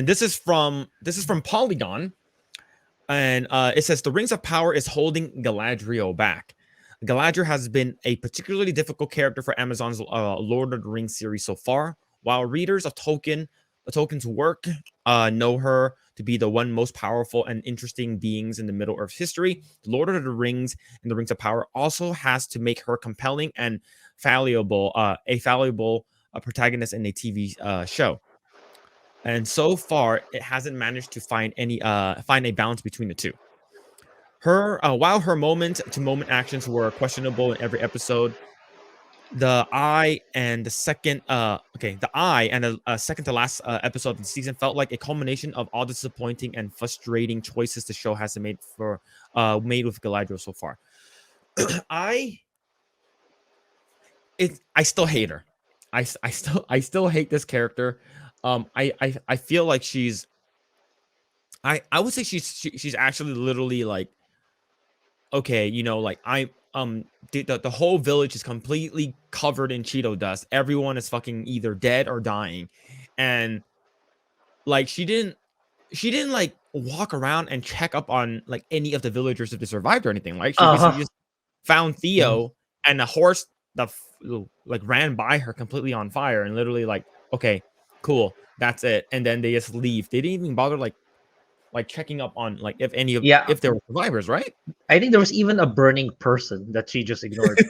and this is from Polygon, and it says the Rings of Power is holding Galadriel back. Galadriel has been a particularly difficult character for Amazon's Lord of the Rings series so far. While readers of Tolkien's work know her to be the one most powerful and interesting beings in the Middle Earth history, the Lord of the Rings and the Rings of Power also has to make her compelling and fallible protagonist in a TV show. And so far, it hasn't managed to find a balance between the two. While her moment-to-moment actions were questionable in every episode, the eye and the second to last episode of the season felt like a culmination of all the disappointing and frustrating choices the show has made with Galadriel so far. I still hate her. I still hate this character. I feel like she's I would say she's actually literally like, okay, like the whole village is completely covered in Cheeto dust. Everyone is fucking either dead or dying. And like she didn't like walk around and check up on like any of the villagers if they survived or anything. Like she basically just found Theo and a horse that like ran by her completely on fire and literally like, okay, cool, that's it. And then they just leave. They didn't even bother like checking up on like if there were survivors, right? I think there was even a burning person that she just ignored.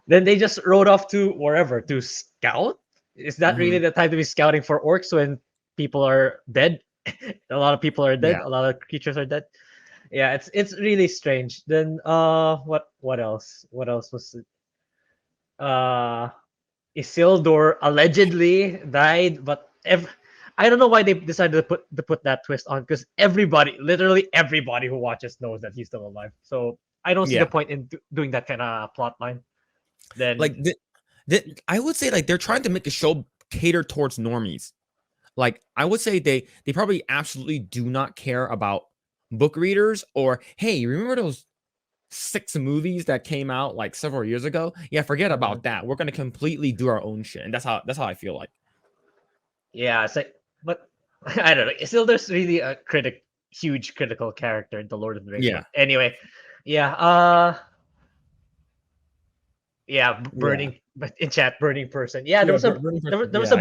Then they just rode off to wherever to scout. Is that really the time to be scouting for orcs when people are dead? A lot of people are dead. A lot of creatures are dead. Yeah, it's really strange. Then what else? What else was it? Isildur allegedly died, but I don't know why they decided to put that twist on, because literally everybody who watches knows that he's still alive. So I don't see the point in doing that kind of plot line. Then like I would say like they're trying to make a show cater towards normies. Like I would say they probably absolutely do not care about book readers, or hey, remember those 6 movies that came out like several years ago? Yeah, forget about that. We're gonna completely do our own shit, and that's how I feel like. Yeah, it's like, but I don't know. Isildur's really a huge critical character in the Lord of the Rings. Yeah. But anyway, burning. But in chat, burning person. Yeah, there was a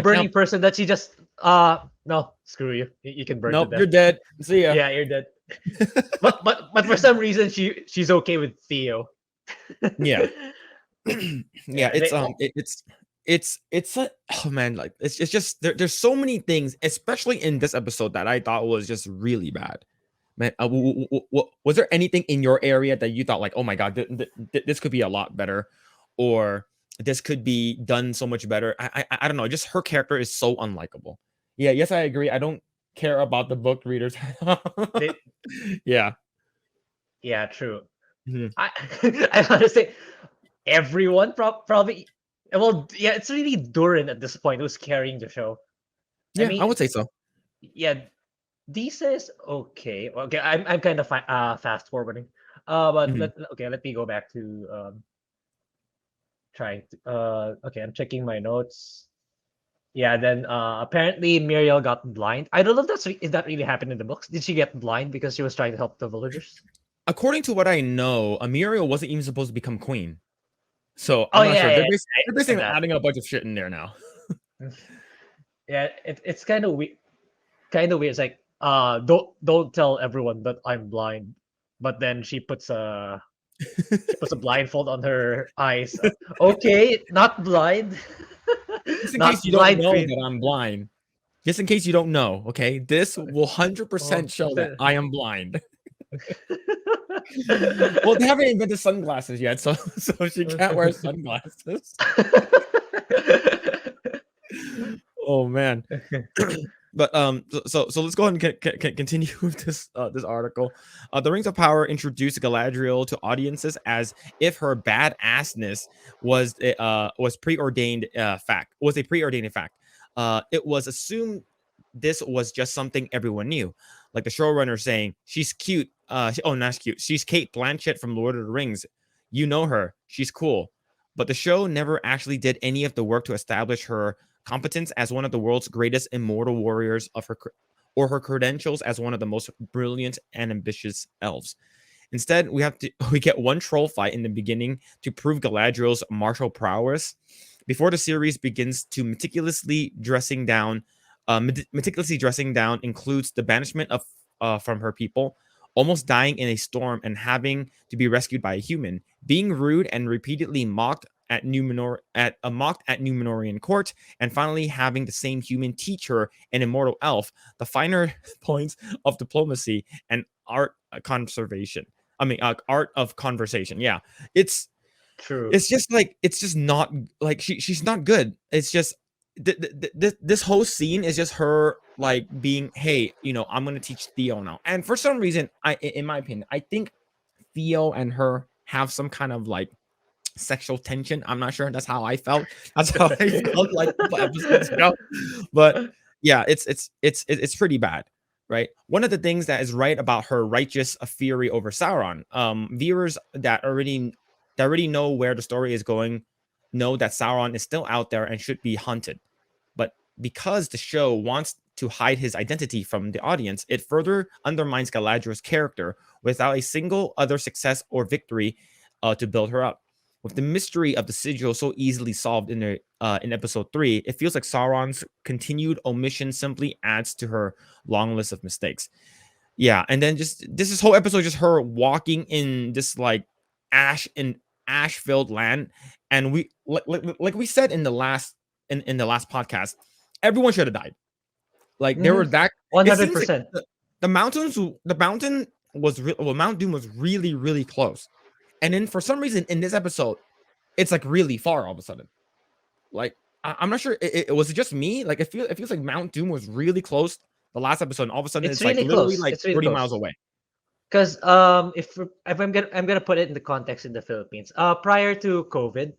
burning person that she just no, screw you. You can burn. Nope, you're dead. See ya. Yeah, you're dead. but for some reason she's okay with Theo. Yeah. Yeah, it's oh man, like it's just there's so many things, especially in this episode, that I thought was just really bad. Man, was there anything in your area that you thought like, oh my god, this could be a lot better, or this could be done so much better? I don't know. Just her character is so unlikable. Yeah, yes, I agree. I don't care about the book readers. Yeah, true. I want to say everyone probably. Well, yeah, it's really Durin at this point who's carrying the show. Yeah, I would say so. Yeah, Disa is okay. Okay, I'm kind of fast forwarding. But let me go back to trying to okay, I'm checking my notes. Yeah, then apparently Muriel got blind. I don't know if that really happened in the books. Did she get blind because she was trying to help the villagers? According to what I know, Muriel wasn't even supposed to become queen. So I'm not sure. They're basically adding a bunch of shit in there now. Yeah, it's kind of weird. It's like don't tell everyone that I'm blind, but then she puts a blindfold on her eyes. Okay, not blind. Just in case you don't know that I'm blind. Just in case you don't know, okay? This will 100% show that I am blind. Well, they haven't invented sunglasses yet, so she can't wear sunglasses. Oh man. But so let's go ahead and continue with this article. The Rings of Power introduced Galadriel to audiences as if her badassness was preordained fact. Was a preordained fact. It was assumed this was just something everyone knew, like the showrunner saying she's cute. Not cute. She's Kate Blanchett from Lord of the Rings. You know her. She's cool. But the show never actually did any of the work to establish her competence as one of the world's greatest immortal warriors or her credentials as one of the most brilliant and ambitious elves. Instead, we get one troll fight in the beginning to prove Galadriel's martial prowess before the series begins to meticulously dressing down. Meticulously dressing down includes the banishment of from her people, almost dying in a storm and having to be rescued by a human, being rude and repeatedly mocked at Numenorian court, and finally having the same human teach her, an immortal elf, the finer points of diplomacy and art conservation. Art of conversation. Yeah, it's True. just like it's just not like she's not good. It's just this whole scene is just her like being, hey, I'm gonna teach Theo now. And for some reason, in my opinion, I think Theo and her have some kind of like sexual tension. I'm not sure. That's how I felt. That's how I felt like a couple episodes ago. But yeah, it's pretty bad, right? One of the things that is right about her righteous fury over Sauron, viewers that already know where the story is going know that Sauron is still out there and should be hunted. But because the show wants to hide his identity from the audience, it further undermines Galadriel's character without a single other success or victory to build her up. With the mystery of the sigil so easily solved in episode 3, it feels like Sauron's continued omission simply adds to her long list of mistakes. Yeah, and then just this whole episode, just her walking in this like ash-filled land, and we like we said in the last podcast, everyone should have died. Like there were that 100%. Like the mountain was Mount Doom was really, really close. And then for some reason in this episode, it's like really far all of a sudden. Like I'm not sure. It was just me. Like it feels like Mount Doom was really close the last episode, and all of a sudden it's really like literally like 30 miles away. Because if I'm gonna put it in the context in the Philippines, prior to COVID,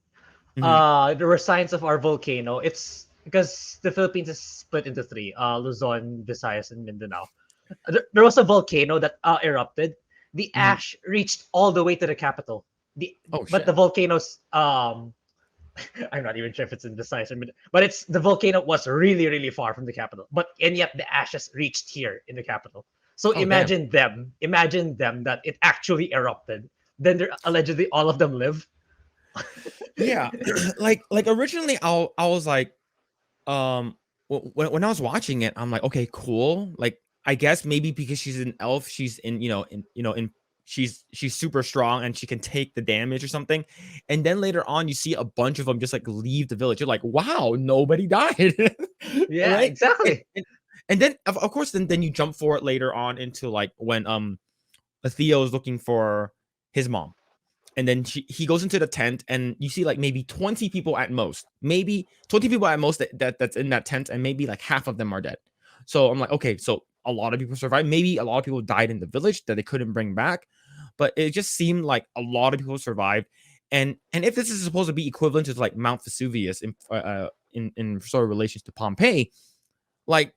there were signs of our volcano. It's because the Philippines is split into 3: Luzon, Visayas, and Mindanao. There was a volcano that erupted. The ash reached all the way to the capital. But the volcanoes, I'm not even sure if it's in Visayas or Mindanao, but the volcano was really, really far from the capital. And yet the ashes reached here in the capital. So imagine them that it actually erupted. Then allegedly all of them live. Yeah, like originally I was like, when I was watching it, I'm like, okay, cool. Like I guess maybe because she's an elf, she's she's super strong and she can take the damage or something. And then later on, you see a bunch of them just like leave the village. You're like, wow, nobody died. Yeah, right? Exactly. And then of course, then you jump forward later on into like when Theo is looking for his mom. And then he goes into the tent and you see like maybe 20 people at most, that's in that tent, and maybe like half of them are dead. So I'm like, okay, so a lot of people survived. Maybe a lot of people died in the village that they couldn't bring back, but it just seemed like a lot of people survived. And if this is supposed to be equivalent to like Mount Vesuvius in sort of relations to Pompeii, like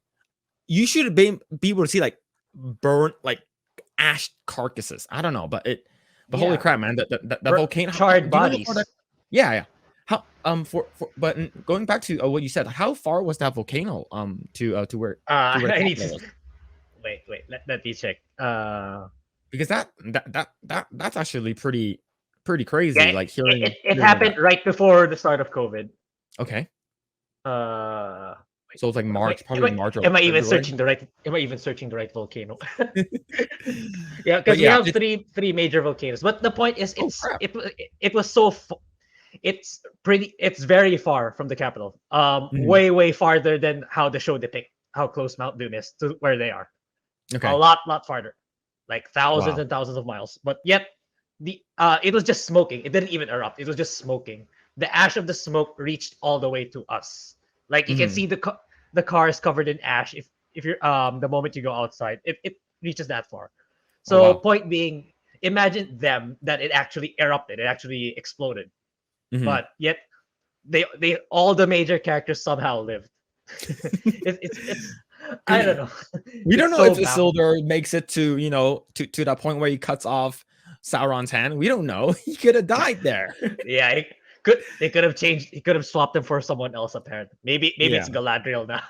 you should be able to see like burnt like ash carcasses. I don't know, but holy crap, man! That volcano, charred bodies. Yeah. How but going back to what you said, how far was that volcano to where? I need to wait. Let me check. Because that's actually pretty crazy. Yeah, like hearing it happened right before the start of COVID. Okay. So it's like March, probably March. Am I even searching the right volcano? Yeah, because we have three major volcanoes. But the point is, it was so. It's very far from the capital. Way farther than how the show depicts how close Mount Doom is to where they are. Okay. A lot farther, like thousands and thousands of miles. But yet, it was just smoking. It didn't even erupt. It was just smoking. The ash of the smoke reached all the way to us. Like you can see the cars covered in ash. If you're the moment you go outside, it reaches that far. So point being, imagine that it actually erupted. It actually exploded. But yet they all the major characters somehow lived. it's I don't know. We don't know if Isildur makes it to that point where he cuts off Sauron's hand. We don't know. He could have died there. Yeah, They could have changed. He could have swapped them for someone else. Apparently, maybe Yeah, it's Galadriel now.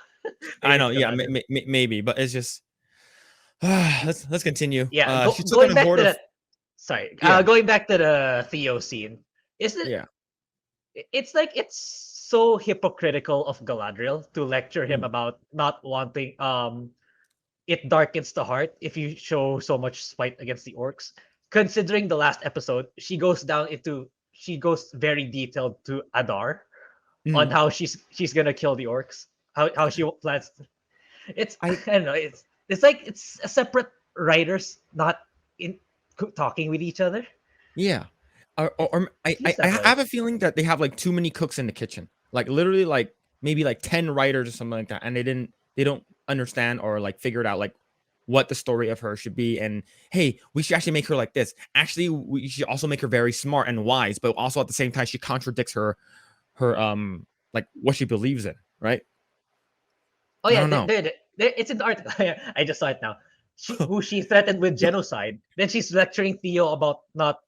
I Maybe know. it's Yeah, Galadriel. maybe, but it's just let's continue. Yeah, She took on going a back horde to of that. Sorry, yeah, going back to the Theo scene. Is it? yeah. It's like it's so hypocritical of Galadriel to lecture him Mm, about not wanting. It darkens the heart if you show so much spite against the orcs. Considering the last episode, she goes very detailed to Adar on mm. how she's gonna kill the orcs. How she plans. It's I I don't know. It's like it's a separate writers not in talking with each other. yeah. Or It feels that I way. have a feeling that they have like too many cooks in the kitchen. Like literally like maybe like 10 writers or something like that, and they don't understand or like figure it out like what the story of her should be. And hey, we should actually make her like this. Actually, we should also make her very smart and wise, but also at the same time she contradicts her like what she believes in, right? Oh I yeah, don't know. it's in the article. I just saw it now. Who she threatened with genocide. Then she's lecturing Theo about not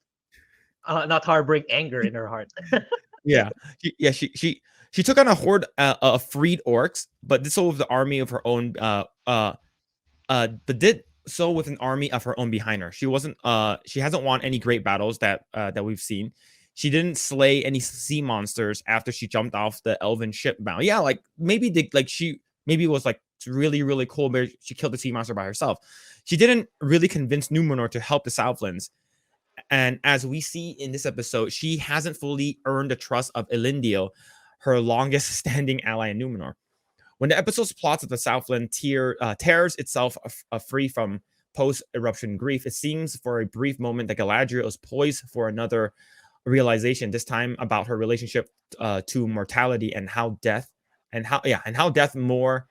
harboring anger in her heart. Yeah, yeah. She took on a horde of freed orcs, but did so with the army of her own. But did so with an army of her own behind her. She wasn't. She hasn't won any great battles that we've seen. She didn't slay any sea monsters after she jumped off the elven ship bound. Yeah, like maybe she maybe it was like really cool, but she killed the sea monster by herself. She didn't really convince Numenor to help the Southlands. And as we see in this episode, she hasn't fully earned the trust of Elendil, her longest standing ally in Numenor. When the episode's plots of the Southland tears itself free from post-eruption grief, it seems for a brief moment that Galadriel is poised for another realization, this time about her relationship to mortality and how death more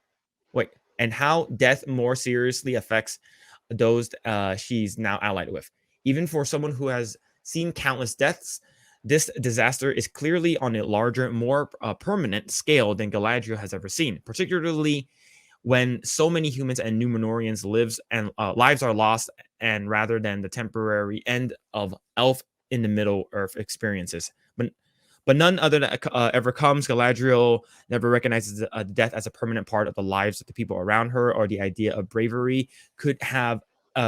wait and how death more seriously affects those she's now allied with. Even for someone who has seen countless deaths, this disaster is clearly on a larger, more permanent scale than Galadriel has ever seen, particularly when so many humans and Numenorians lives are lost, and rather than the temporary end of Elf in the Middle Earth experiences. But none other that ever comes. Galadriel never recognizes death as a permanent part of the lives of the people around her, or the idea of bravery could have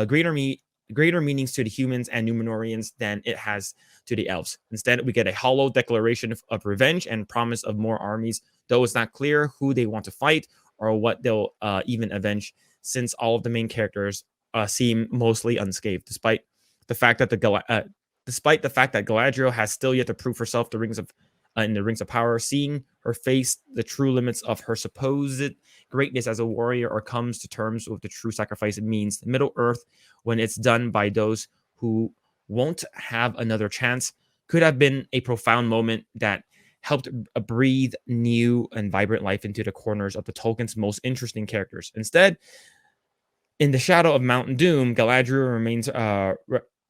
greater meanings to the humans and Numenorians than it has to the elves. Instead, we get a hollow declaration of revenge and promise of more armies, though it's not clear who they want to fight or what they'll even avenge, since all of the main characters seem mostly unscathed, despite the fact that Galadriel has still yet to prove herself in the Rings of Power. Seeing her face the true limits of her supposed greatness as a warrior, or comes to terms with the true sacrifice it means Middle Earth when it's done by those who won't have another chance, could have been a profound moment that helped breathe new and vibrant life into the corners of the Tolkien's most interesting characters. Instead, in the shadow of Mount Doom, Galadriel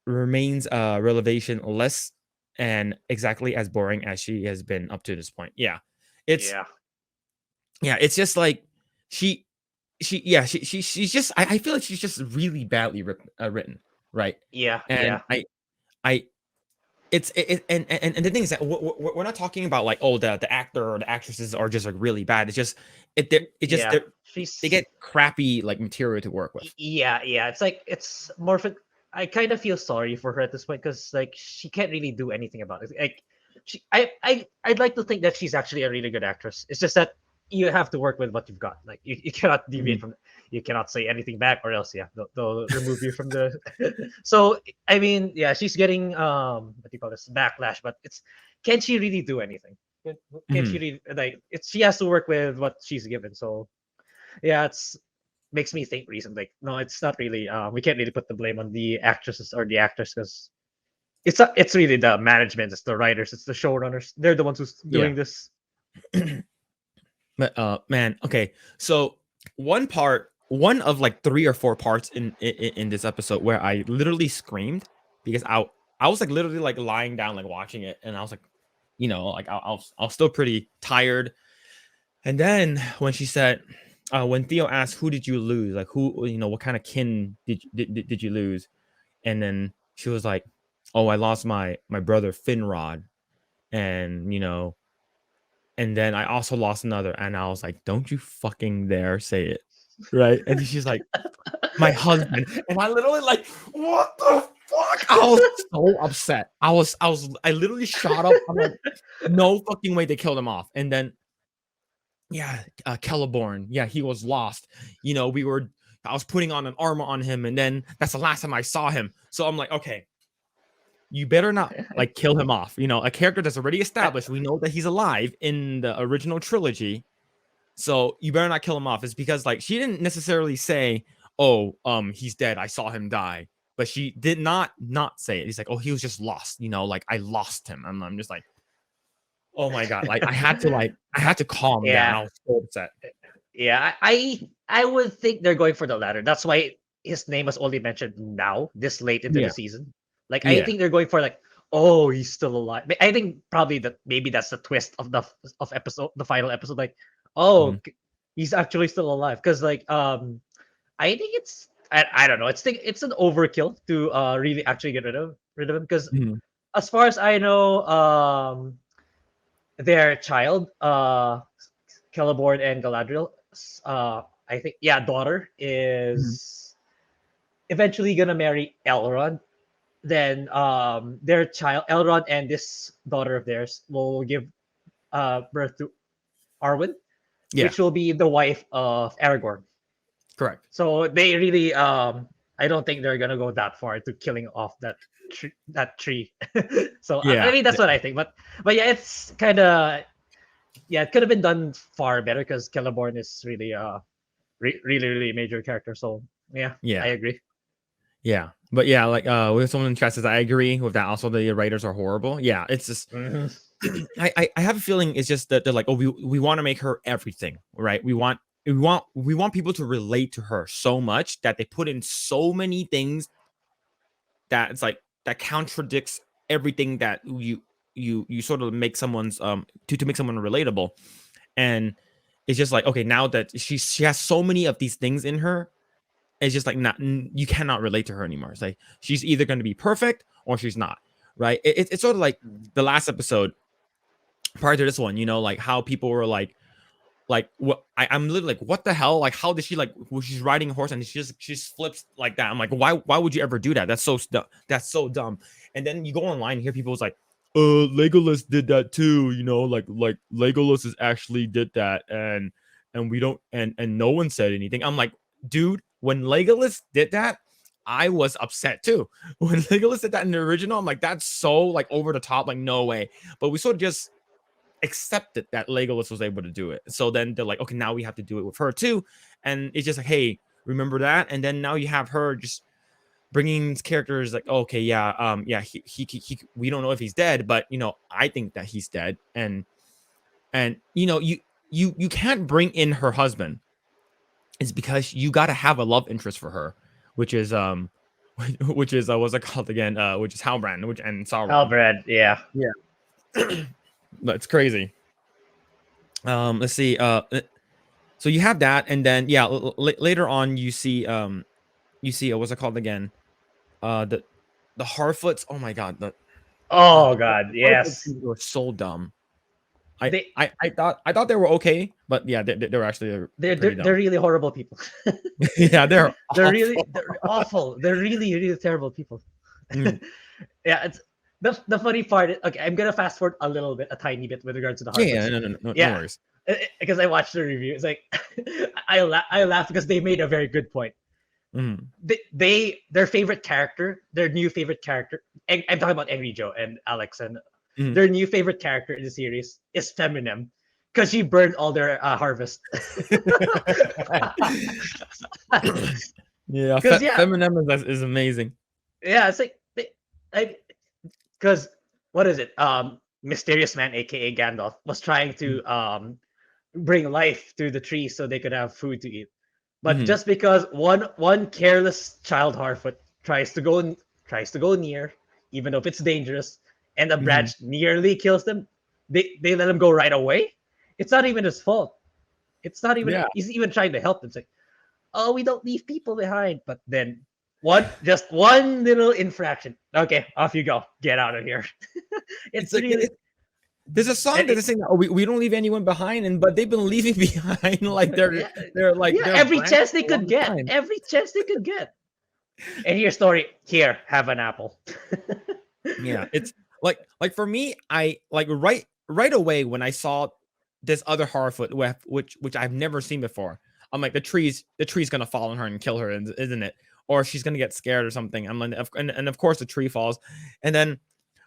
remains revelation less and exactly as boring as she has been up to this point. It's Yeah, it's just like she she's just I feel like she's just really badly written, right? And yeah, I and the thing is that we're not talking about like, oh, the actor or the actresses are just like really bad. It's just yeah. they She's get crappy like material to work with. yeah. It's like it's more of I kind of feel sorry for her at this point because like she can't really do anything about it. Like I'd like to think that she's actually a really good actress. It's just that you have to work with what you've got. Like you cannot deviate Mhm. from you cannot say anything back or else they'll remove you from the so I mean yeah she's getting what do you call this backlash but it's can she really do anything? Can she Mhm. really like it's she has to work with what she's given so yeah it's makes me think reason like no it's not really we can't really put the blame on the actresses or the actors because it's really the management it's the writers it's the showrunners they're the ones who's Yeah. doing this. But man, okay. So one of like 3 or 4 parts in this episode where I literally screamed because I was like literally like lying down like watching it, and I was like, like I was still pretty tired. And then when she said, when Theo asked, "Who did you lose? Like who, what kind of kin did you lose?" And then she was like, "Oh, I lost my brother Finrod." and and then I also lost another, and I was like, don't you fucking dare say it, right? And she's like, my husband, and I literally like, what the fuck? I was so upset. I literally shot up. I'm like, no fucking way they killed him off. And then Celeborn, he was lost. I was putting on an armor on him, and then that's the last time I saw him. So I'm like, okay, you better not like kill him off. A character that's already established. We know that he's alive in the original trilogy. So you better not kill him off. It's because like she didn't necessarily say, "Oh, he's dead. I saw him die," but she did not say it. He's like, "Oh, he was just lost." Like I lost him. And I'm just like, "Oh my god!" Like I had to calm down. I was so upset. Yeah, I would think they're going for the latter. That's why his name was only mentioned now, this late into the season. Like I think they're going for like, oh, he's still alive. I think probably that maybe that's the twist of the final episode. Like, oh, he's actually still alive. Because like I think I don't know. It's an overkill to really actually get rid of him. Because as far as I know, their child, Celeborn and Galadriel, I think daughter is eventually gonna marry Elrond. Then their child Elrond and this daughter of theirs will give birth to Arwen, which will be the wife of Aragorn. Correct. So they really I don't think they're gonna go that far to killing off that tree. So I mean that's what I think. But yeah, it's kind of it could have been done far better because Celeborn is really really major character. So yeah, I agree. Yeah, but like with someone in chat says, I agree with that. Also, the writers are horrible. Yeah, it's just I have a feeling it's just that they're like, oh, we want to make her everything, right? We want people to relate to her so much that they put in so many things that it's like that contradicts everything that you sort of make someone's to make someone relatable. And it's just like, okay, now that she has so many of these things in her, it's just like you cannot relate to her anymore. It's like she's either going to be perfect or she's not, right? It's sort of like the last episode prior to this one, like how people were like what I'm literally like, what the hell? Like, how did she she's riding a horse and she just flips like that? I'm like, why would you ever do that? That's so dumb. And then you go online and hear people's like, Legolas did that too, like Legolas is actually did that, and we don't, and no one said anything. I'm like, dude, when Legolas did that, I was upset too. When Legolas did that in the original, I'm like, that's so like over the top, like no way. But we sort of just accepted that Legolas was able to do it. So then they're like, okay, now we have to do it with her too. And it's just like, hey, remember that? And then now you have her just bringing these characters like, okay, he we don't know if he's dead, but I think that he's dead. And you can't bring in her husband. It's because you got to have a love interest for her, which is what's it called again? Which is Halbrand, and Sauron. Halbrand, yeah. That's crazy. Let's see. So you have that, and then later on you see what's it called again? The Harfoots. Oh my god. God, yes. They were so dumb. I thought they were okay, but yeah, they're actually they're really horrible people. Yeah, they're awful. They're really really terrible people. Yeah, it's the funny part is, okay, I'm gonna fast forward a tiny bit with regards to the Harfoots. No worries. Because I watched the review. It's like I laugh because they made a very good point. Their favorite character, their new favorite character, I'm talking about Angry Joe and Alex, and their new favorite character in the series is Feminem because she burned all their harvest. Feminem is amazing. Yeah, it's like because what is it? Mysterious Man, aka Gandalf, was trying to bring life to the trees so they could have food to eat. But just because one careless child Harfoot tries to go near, even though it's dangerous, and the branch nearly kills them, they let him go right away. It's not even his fault. It's not even he's even trying to help them. It's like, oh, we don't leave people behind. But then just one little infraction. Okay, off you go. Get out of here. It's really There's a song And that's saying, "Oh, we don't leave anyone behind," but they've been leaving behind like yeah, they're every branches chance they for a could long get, time. every chance they could get. And your story here, have an apple. Yeah, it's like for me, I like right away when I saw this other Harfoot which I've never seen before. I'm like the tree's gonna fall on her and kill her, isn't it? Or she's gonna get scared or something. I'm like, and of course the tree falls, and then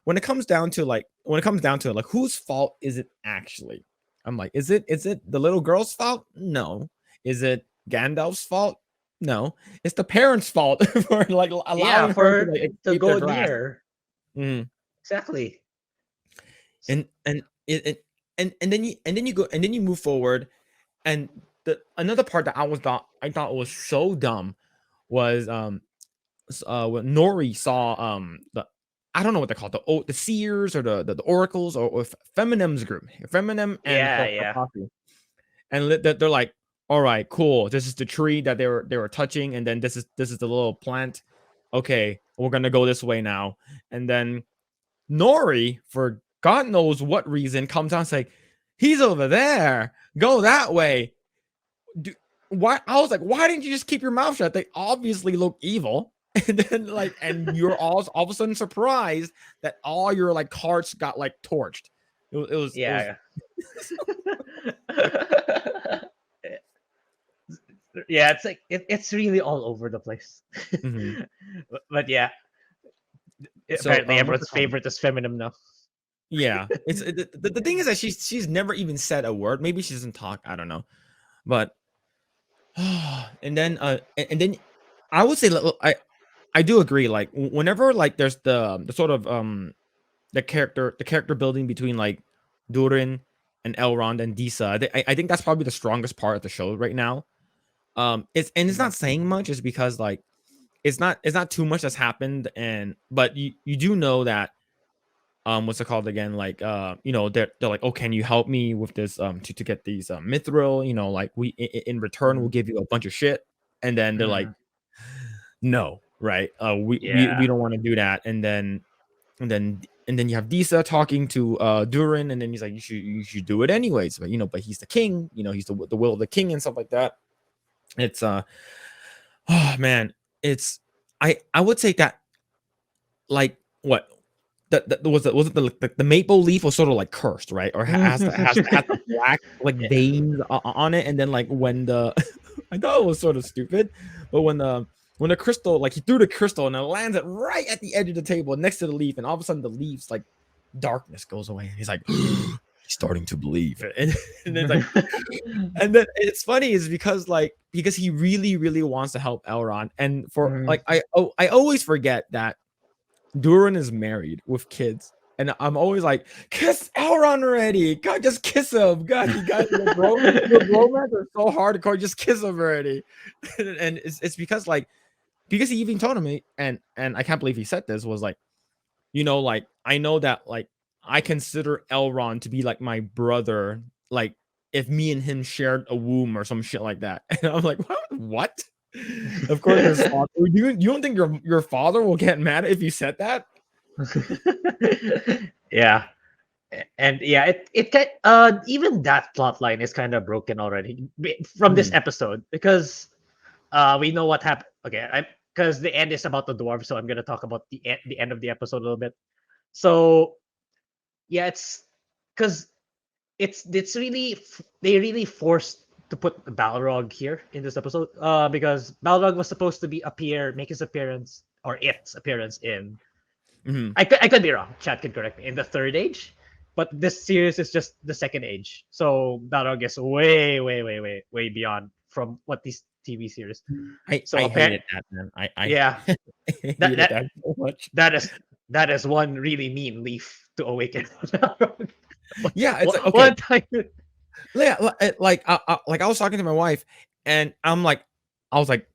when it comes down to it, like whose fault is it actually? I'm like, is it the little girl's fault? No. Is it Gandalf's fault? No. It's the parents' fault for like Yeah, allowing her to for like to escape their go grasp. near. Mhm. Exactly. And then you move forward, and the another part that I thought was so dumb was when Nori saw the I don't know what they're called, the seers or the oracles, or Feminim's group, Feminim and Yeah, her yeah. posse, and they're like, all right, cool, this is the tree that they were touching, and then this is the little plant. Okay, we're gonna go this way now. And then Nori, for God knows what reason, comes out and say, he's over there. Go that way. Why? I was like, why didn't you just keep your mouth shut? They obviously look evil. And then and you're all of a sudden surprised that all your like carts got like torched. It was Yeah. Yeah, it's like it's really all over the place. Mhm. But yeah, So apparently what's it everyone's called? favorite is feminine now. Yeah, the thing is that she's never even said a word. Maybe she doesn't talk. I don't know. But and then I would say I do agree. Like whenever like there's the sort of the character building between like Durin and Elrond and Disa, I think that's probably the strongest part of the show right now. It's Mhm. not saying much, is because like it's not too much that's happened, but you do know that what's it called again, like they're like, oh, can you help me with this to get these mithril, like we in return we'll Mhm. give you a bunch of shit. And then they're like, Mhm. no, right, we Yeah. don't want to do that. And then you have Disa talking to Durin, and then he's like, you should do it anyways, but he's the king, he's the will of the king and stuff like that. It's oh man, it's I would say that, like, what that was it the maple leaf was sort of like cursed, right? Or has the black like Yeah. veins on it. And then like when the I thought it was sort of stupid, but when the crystal, like he threw the crystal and it lands it right at the edge of the table next to the leaf, and all of a sudden the leaves like darkness goes away, and he's like, Mhm. he's starting to believe. And then it's like, and then it's funny is because he really really wants to help Elrond. And for Mhm. like I always forget that Durin is married with kids. And I'm always like, kiss Elrond already. God, just kiss him. God, you guys, your romance is so hardcore. Just kiss him already. And it's because he even told me, and I can't believe he said this, was like, like, I know that like I consider Elrond to be like my brother, like if me and him shared a womb or some shit like that. And I'm like, what? Of course, his father. You don't think your father will get mad if you said that? Yeah. And yeah, even that plot line is kind of broken already from this Mhm, episode, because we know what happened. Okay, I because the end is about the dwarves, so I'm gonna talk about the end of the episode a little bit. So yeah, it's because it's really they really forced to put Balrog here in this episode, because Balrog was supposed to make his appearance, or its appearance, in mhm. I could be wrong. Chat could correct me, in the third age, but this series is just the second age. So Balrog is way, way, way, way, way beyond from what these TV series. So I apparent, hated that, man. I yeah, that hated that that so much. that is that is one really mean leaf to awaken Balrog. Yeah, it's like, okay, One time. yeah, like I was talking to my wife, and I was like,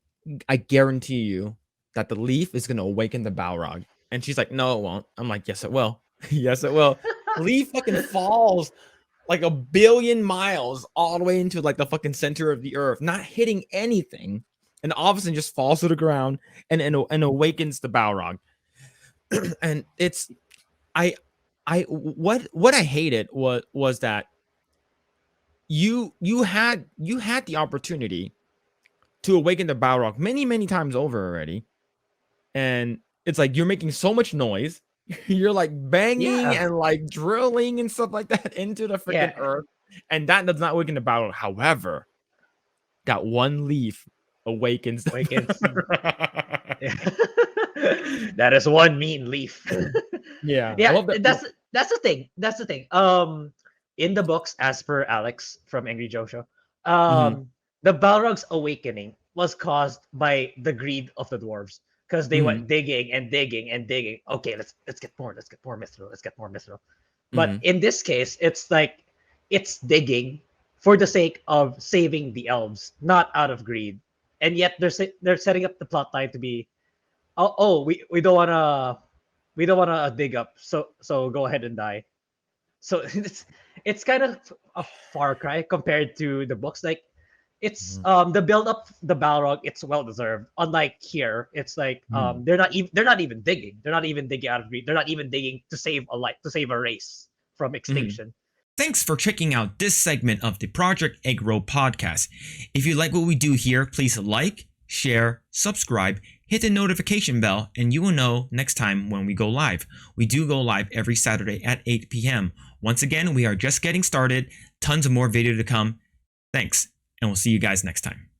I guarantee you that the leaf is gonna awaken the Balrog. And she's like, no, it won't. I'm like, yes, it will. Yes, it will. Leaf fucking falls like a billion miles all the way into like the fucking center of the earth, not hitting anything, and all of a sudden just falls to the ground and awakens the Balrog. And it's I what I hated was that you had the opportunity to awaken the Balrog many times over already, and it's like you're making so much noise. You're like banging Yeah, and like drilling and stuff like that into the freaking yeah, earth, and that does not awaken the Balrog. However, that one leaf awakens the Wickens. Balrog. That is one mean leaf. Yeah, I Yeah, love that. that's the thing. That's the thing. In the books, as per Alex from Angry Jojo, Mhm, the Balrog's awakening was caused by the greed of the dwarves because they mhm, went digging and digging and digging. Okay, let's get more. Let's get more mithril. Let's get more mithril. But mhm, in this case, it's like it's digging for the sake of saving the elves, not out of greed. And yet they're setting up the plot line to be, we don't wanna dig up, so go ahead and die. So it's kind of a far cry compared to the books. Like it's mhm, the build up the Balrog, it's well deserved. Unlike here, it's like mhm, they're not even digging. They're not even digging out of greed. They're not even digging to save a life, to save a race from mhm. extinction. Thanks for checking out this segment of the Project Eggroll podcast. If you like what we do here, please like, share, subscribe, hit the notification bell, and you will know next time when we go live. We do go live every Saturday at 8 p.m. Once again, we are just getting started. Tons of more video to come. Thanks, and we'll see you guys next time.